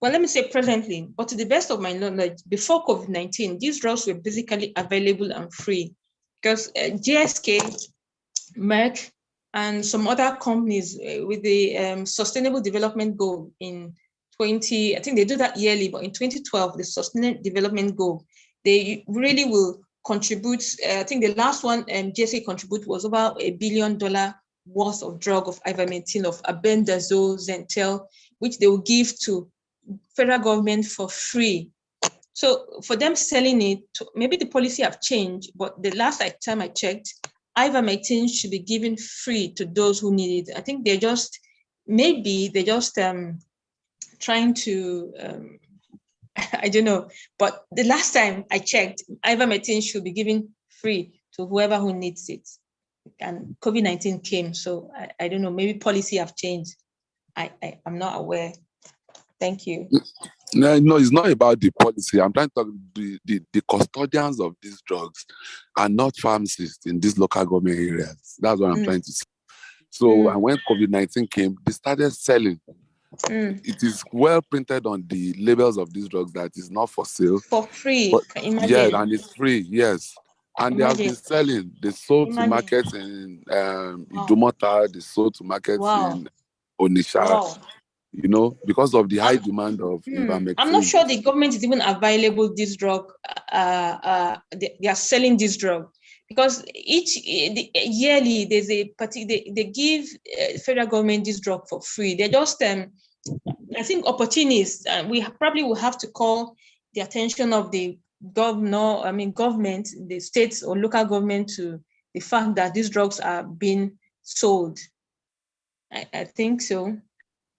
let me say presently, but to the best of my knowledge, before COVID-19, these drugs were basically available and free because GSK, Merck, and some other companies with the Sustainable Development Goal in I think they do that yearly, but in 2012, the Sustainable Development Goal, they really will contribute. I think the last one GSK contribute was about $1 billion worth of drug of ivermectin, of albendazole, Zentel, which they will give to federal government for free. So for them selling it, maybe the policy have changed, but the last time I checked, ivermectin should be given free to those who need it. I think they're just trying to, I don't know, but the last time I checked, ivermectin should be given free to whoever who needs it. And COVID-19 came, so I don't know, maybe policy have changed. I'm not aware. Thank you. No, it's not about the policy. I'm trying to talk the custodians of these drugs are not pharmacists in these local government areas. That's what I'm trying to say. So and when COVID-19 came, they started selling. It is well printed on the labels of these drugs that is not for sale. For free. But, yeah, and it's free, yes. And they have been selling. They sold to markets in Idumota, they sold to markets in Onisha. Wow. You know, because of the high demand of ivermectin. I'm not sure the government is even available this drug. They are selling this drug because yearly there's they give federal government this drug for free. They're just I think opportunists. We probably will have to call the attention of the government, the states or local government to the fact that these drugs are being sold. I think so.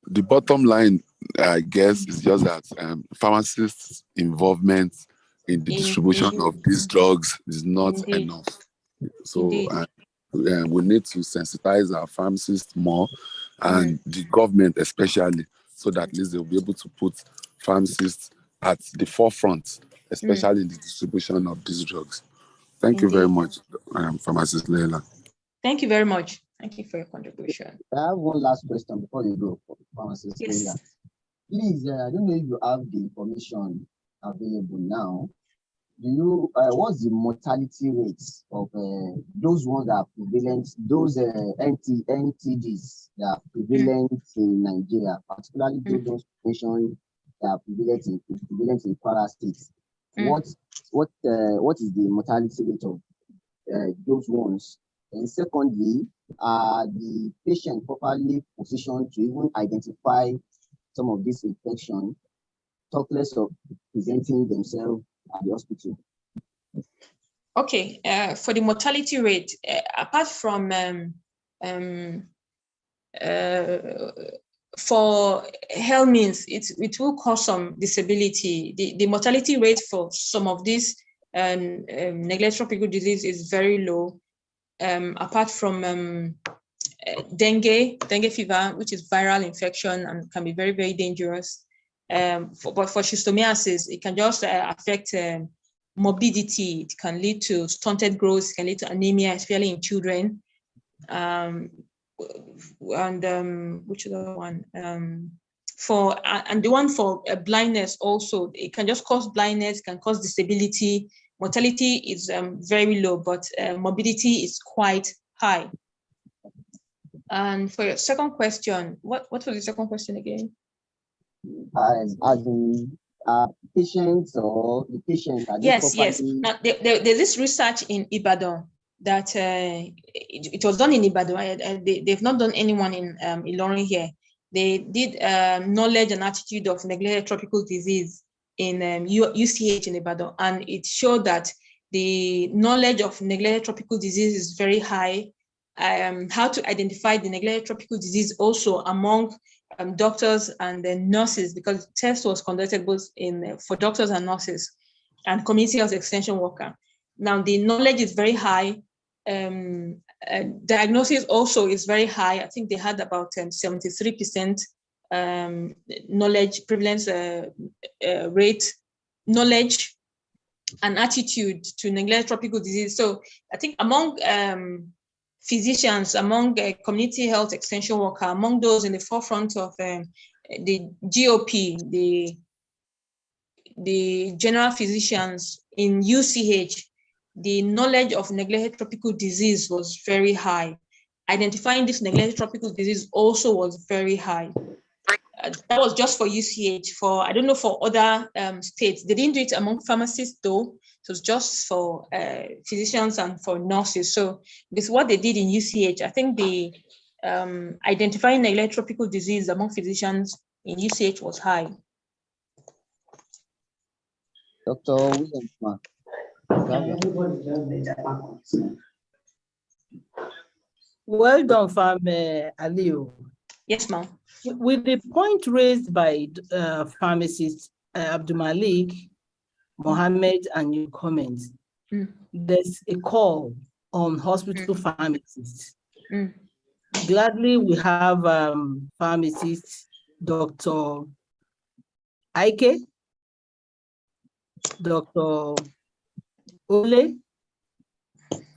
The bottom line, I guess, is just that pharmacists' involvement in the distribution of these drugs is not enough. So we need to sensitize our pharmacists more and the government especially, so that at least they'll be able to put pharmacists at the forefront, especially in the distribution of these drugs. Thank you very much, Pharmacist Leila. Thank you very much. Thank you for your contribution. I have one last question before you go, Pharmacist Leila. Please, I don't know if you have the information available now. Do you, what's the mortality rates of those ones that are prevalent, those NTDs that are prevalent in Nigeria, particularly those mentioned that are prevalent in Kwara State? What is the mortality rate of those ones? And secondly, are the patient properly positioned to even identify some of this infection, talk less of presenting themselves at the hospital? Okay, for the mortality rate, apart from for helminths, it will cause some disability. The mortality rate for some of these neglected tropical disease is very low. Apart from dengue fever, which is viral infection and can be very, very dangerous. But for schistosomiasis, it can just affect morbidity. It can lead to stunted growth, it can lead to anemia, especially in children. Which other one? And the one for blindness also, it can just cause blindness, can cause disability. Mortality is very low, but morbidity is quite high. And for your second question, what was the second question again? As in patients or the patient? Yes. Now, there's this research in Ibadan that it was done in Ibadan. They've not done anyone in Ilorin here. They did knowledge and attitude of neglected tropical disease in UCH in Ibadan, and it showed that the knowledge of neglected tropical disease is very high. How to identify the neglected tropical disease also among doctors and then nurses, because the test was conducted both for doctors and nurses and community health extension worker. Now the knowledge is very high. Diagnosis also is very high. I think they had about 73% knowledge prevalence rate, knowledge and attitude to neglected tropical disease. So I think among physicians, among community health extension worker, among those in the forefront of the GOP, the general physicians in UCH, the knowledge of neglected tropical disease was very high. Identifying this neglected tropical disease also was very high. That was just for UCH. For, I don't know, for other states, they didn't do it among pharmacists though. It was just for physicians and for nurses. So with what they did in UCH, I think the identifying neglected tropical disease among physicians in UCH was high. Dr. Williams, ma'am. Well done, Farm Aliu. Yes, ma'am. With the point raised by pharmacist Abdul Malik, Mohammed, and your comments, there's a call on hospital pharmacists. Gladly, we have pharmacist Dr. Aike, Dr. Ole,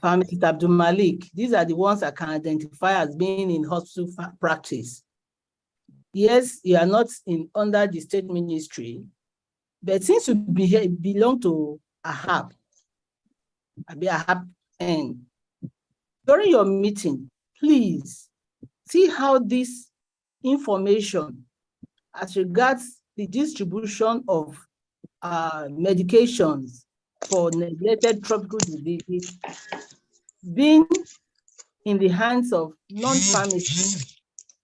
pharmacist Abdul Malik. These are the ones I can identify as being in hospital practice. Yes, you are not under the state ministry, but since you belong to AHAP, and during your meeting, please see how this information as regards the distribution of medications for neglected tropical diseases being in the hands of non-pharmacists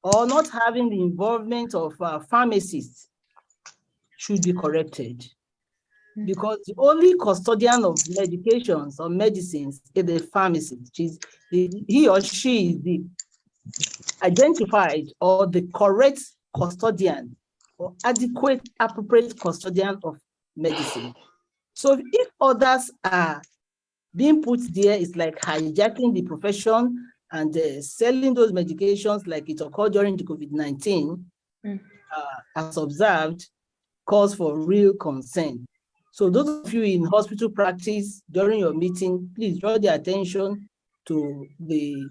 or not having the involvement of pharmacists should be corrected. Because the only custodian of medications or medicines is the pharmacist. He or she is the identified or the correct custodian or adequate, appropriate custodian of medicine. So if others are being put there, it's like hijacking the profession and selling those medications like it occurred during the COVID-19, as observed, cause for real concern. So those of you in hospital practice during your meeting, please draw the attention to the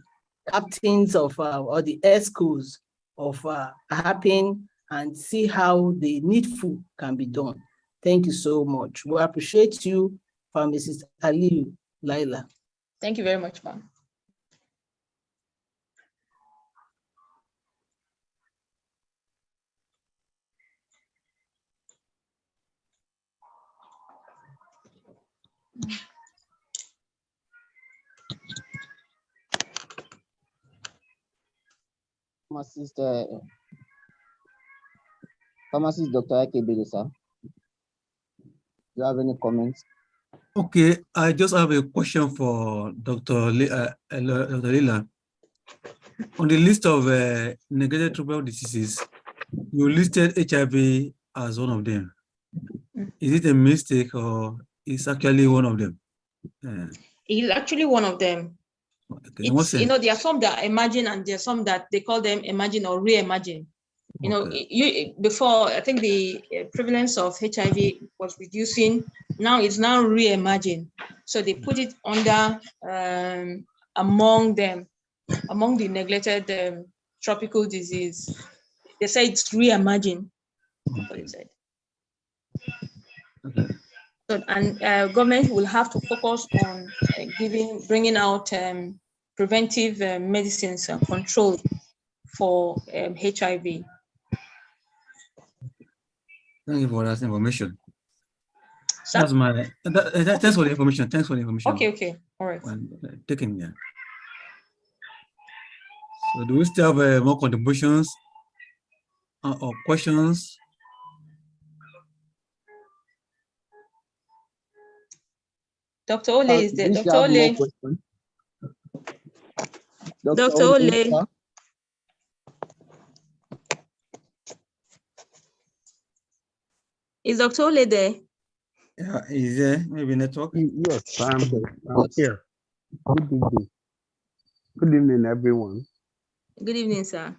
captains of or the ESCOs of HAPPIN and see how the needful can be done. Thank you so much. We appreciate you, Pharmacist Aliu Laila. Thank you very much, ma'am. Pharmacist Dr. Akebele, sir. Do you have any comments? Okay, I just have a question for Dr. Dr. Lila. On the list of neglected tropical diseases, you listed HIV as one of them. Is it a mistake or is actually one of them? It's actually one of them. Okay. In what sense? There are some that emerging and there are some that they call them emerging or re-emerging. Before, I think the prevalence of HIV was reducing. Now it's now re-emerging. So they put it under among the neglected tropical disease. They say it's re-emerging. That's what it said. Okay. So, and government will have to focus on bringing out preventive medicines and control for HIV. Thank you for that information. So, that's my thanks for the information. Thanks for the information. Okay, all right. Taken here. So do we still have more contributions or questions? Dr. Ole is there. Dr. Ole. Dr. Ole. Is Dr. Ole there? Yeah, is there maybe network? Yes, I'm here. Good evening. Good evening, everyone. Good evening, sir.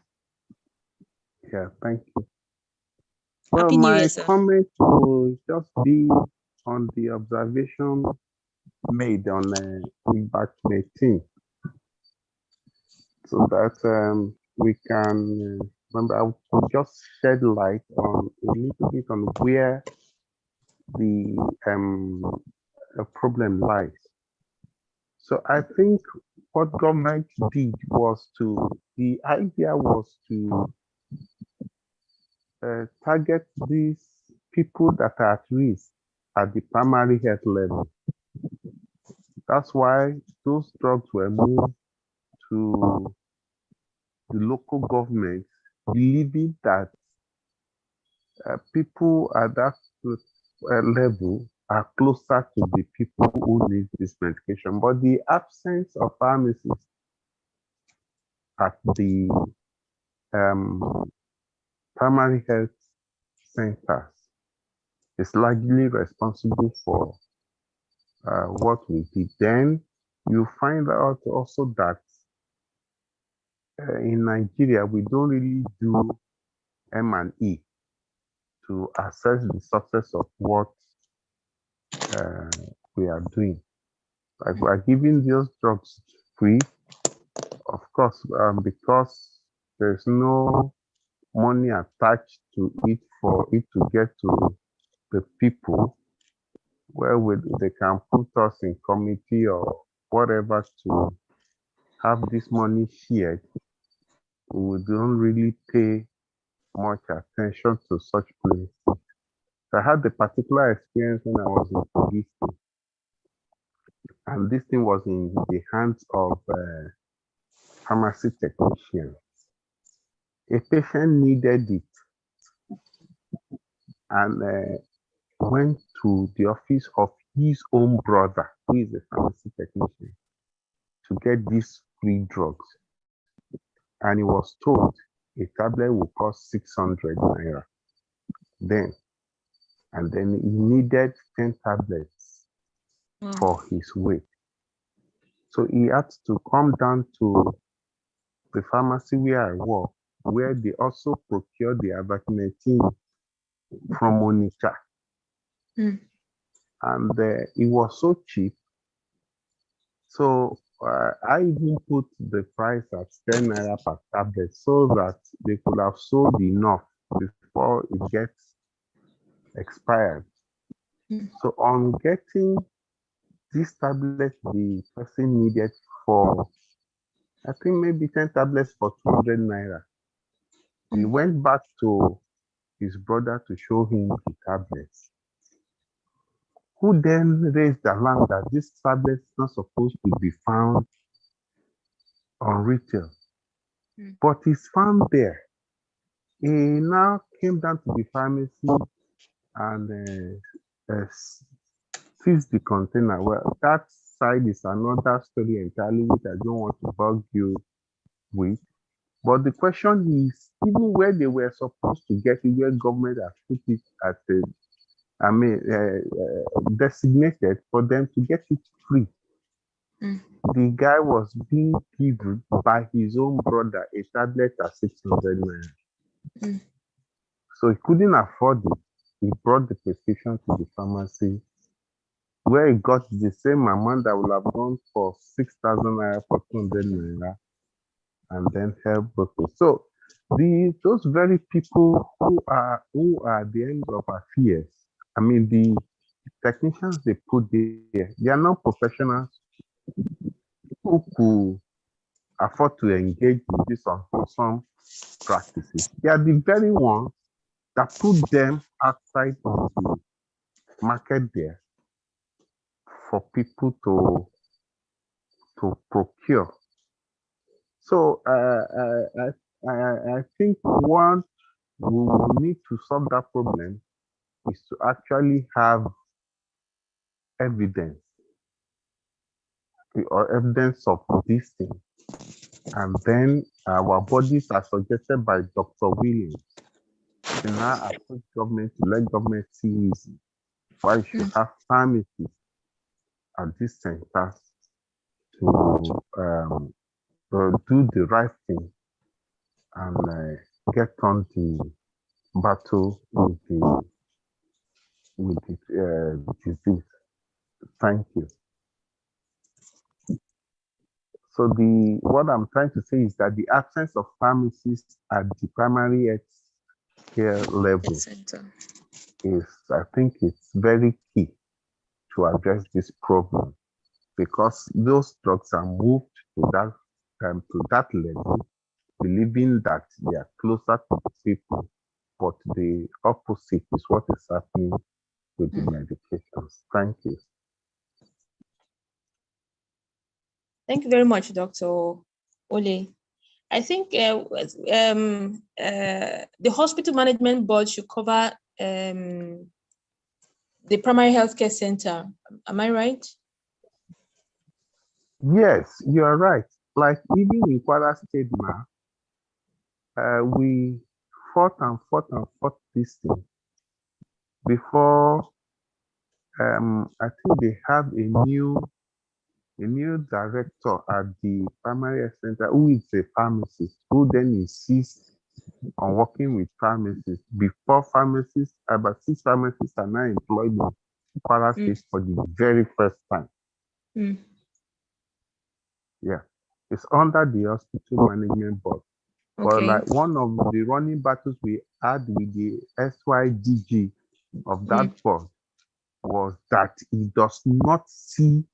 Yeah, thank you. Well, Happy New my Year, sir. comment will just be on the observation made on batch 18, so that we can remember. I will just shed light on a little bit on where the problem lies. So I think what government did was the idea was to target these people that are at risk at the primary health level. That's why those drugs were moved to the local government, believing that people at that level are closer to the people who need this medication. But the absence of pharmacists at the primary health centers is largely responsible for what we did. Then you find out also that in Nigeria, we don't really do M&E to assess the success of what we are doing. Like we are giving those drugs free, of course, because there's no money attached to it for it to get to the people where they can put us in committee or whatever to have this money shared. We don't really pay much attention to such places. I had the particular experience when I was in Kogi, and this thing was in the hands of pharmacy technicians. A patient needed it and went to the office of his own brother, who is a pharmacy technician, to get these free drugs. And he was told a tablet will cost 600 naira. And then he needed 10 tablets for his weight. So he had to come down to the pharmacy where I work, where they also procure the Abacimetine from Onitsha. And it was so cheap. So I even put the price at 10 naira per tablet so that they could have sold enough before it gets expired. So on getting this tablet, the person needed for, I think maybe 10 tablets for 200 naira. He went back to his brother to show him the tablets, who then raised the alarm that this tablet is not supposed to be found on retail. But it's found there. He now came down to the pharmacy and seize the container. Well, that side is another story entirely, which I don't want to bug you with. But the question is, even where they were supposed to get it, where government has put it at the, designated for them to get it free. The guy was being given by his own brother a tablet at 600 naira. So he couldn't afford it. He brought the prescription to the pharmacy, where he got the same amount that would have gone for 6,000 naira for 200 naira, and then help people. So those very people who are the end of affairs, the technicians they put there, they are not professionals who could afford to engage in this unwholesome practices. They are the very ones that put them outside of the market there for people to procure. So I think what we will need to solve that problem is to actually have evidence or evidence of this thing. And then our bodies are suggested by Dr. Williams to now approach government to let government see reason why you should have pharmacies at these centers to do the right thing and get on the battle with the disease. Thank you. So what I'm trying to say is that the absence of pharmacists at the primary health care level is, I think, it's very key to address this problem, because those drugs are moved to that level, believing that they are closer to the people, but the opposite is what is happening with the medications. Thank you. Thank you very much, Dr. Ole. I think the hospital management board should cover the primary healthcare center. Am I right? Yes, you are right. Like even in Kwara State now, we fought this thing before. I think they have a new director at the primary health center who is a pharmacist, who then insists on working with pharmacists. Before pharmacists, about 6 pharmacists are now employed in Kwara State for the very first time. Yeah, it's under the hospital management board. Okay. But like one of the running battles we had with the SYDG of that board was that he does not see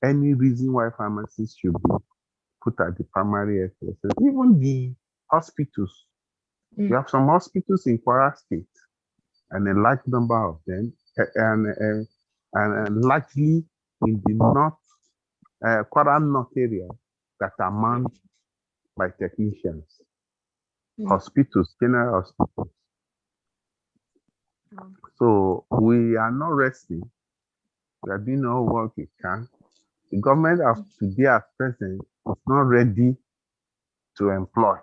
any reason why pharmacists should be put at the primary health care. Even the hospitals, you have some hospitals in Kwara State, and a large number of them, and largely in the north, Kwara North area, that are manned by technicians. Hospitals, general hospitals. So we are not resting. We are doing all work we can. The government of today at present is not ready to employ.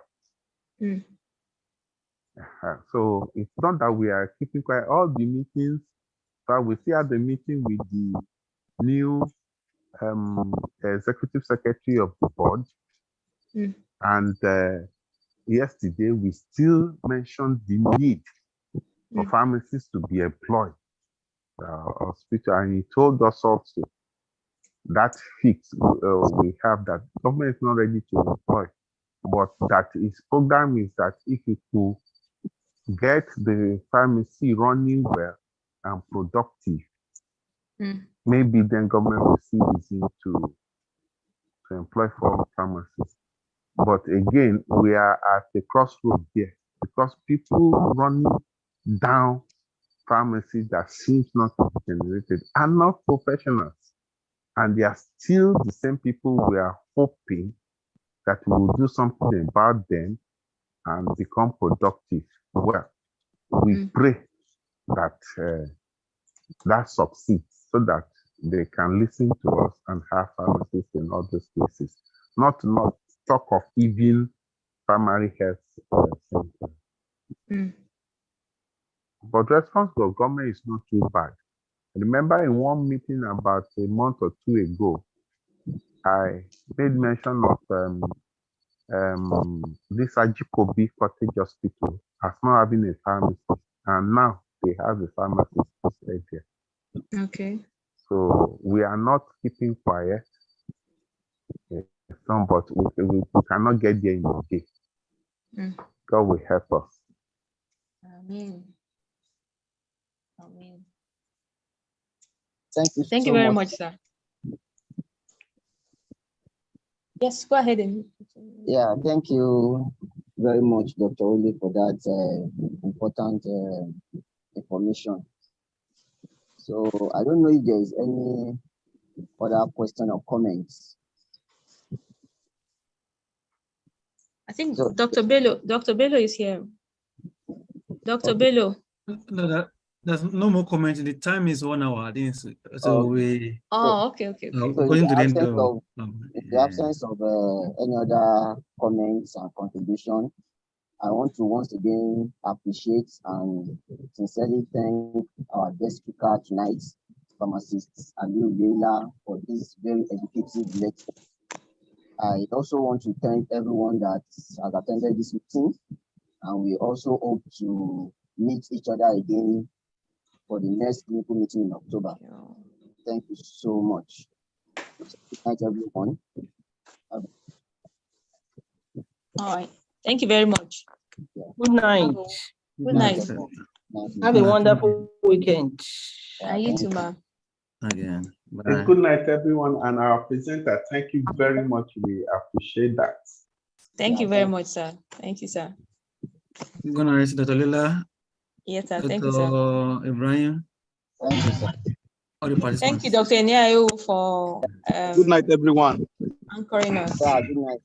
So it's not that we are keeping quiet. All the meetings, but we still have the meeting with the new executive secretary of the board. And yesterday we still mentioned the need for pharmacists to be employed. Hospital, and he told us also that fix we have, that government is not ready to employ, but that his program is that if it could get the pharmacy running well and productive, maybe then government will see reason to employ for pharmacists. But again, we are at the crossroads here, because people running down pharmacy that seems not to be generated are not professionals, and they are still the same people we are hoping that we will do something about them and become productive. Well, we pray that that succeeds. so that they can listen to us and have pharmacists in all those places. Not talk of even primary health center. Mm. But response to government is not too bad. I remember in one meeting about a month or two ago, I made mention of this Ajikobi Cottage Hospital as not having a pharmacist, and now they have a pharmacist right there. Okay. So we are not keeping quiet, but we cannot get there in a day. Mm. God will help us. Amen. Amen. Thank you. Thank you very much, sir. Yes, go ahead. Yeah, thank you very much, Dr. Ole, for that important information. So I don't know if there is any other question or comments. I think So- Dr. Bello is here. Dr. Bello. No, there's no more comment. The time is 1 hour. I think so. So we Okay. So going to the end of in the absence of any other comments and contribution, I want to once again appreciate and sincerely thank our guest speaker tonight, pharmacist Aliu Leila, for this very educative lecture. I also want to thank everyone that has attended this meeting, and we also hope to meet each other again for the next clinical meeting in October. Thank you so much. Good night, everyone. All right. Thank you very much. Good night. Good night. Have a wonderful weekend. And you too, ma'am. again. And good night, everyone. And our presenter, thank you very much. We appreciate that. Thank you very much, sir. Thank you, sir. I'm gonna raise Dr. Lila. Yes, sir. Thank you, sir. Dr. Ibrahim. Thank you, sir. All the participants. Thank you, Dr. Niayo, for Good night, everyone. anchoring us. Yeah, good night.